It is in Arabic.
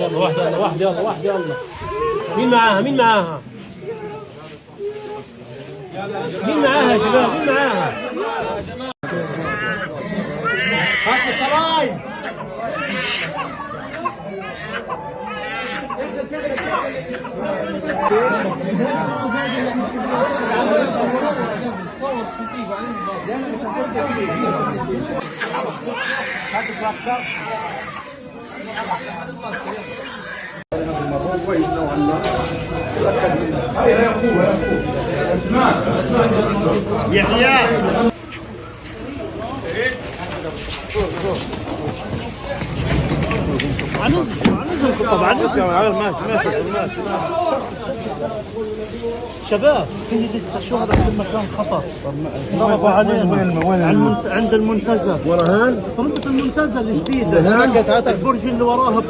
يلا واحدة يلا واحدة يلا واحدة يلا. مين معاها؟ مين معاها؟ مين معاها يا شباب؟ مين معاها؟ هات الصلاين. يحيى ماشي شباب في لسه شو هذا في المكان خطر ضربوا علينا عند المنتزه ورهان في منطقة المنتزه الجديدة البرج اللي وراها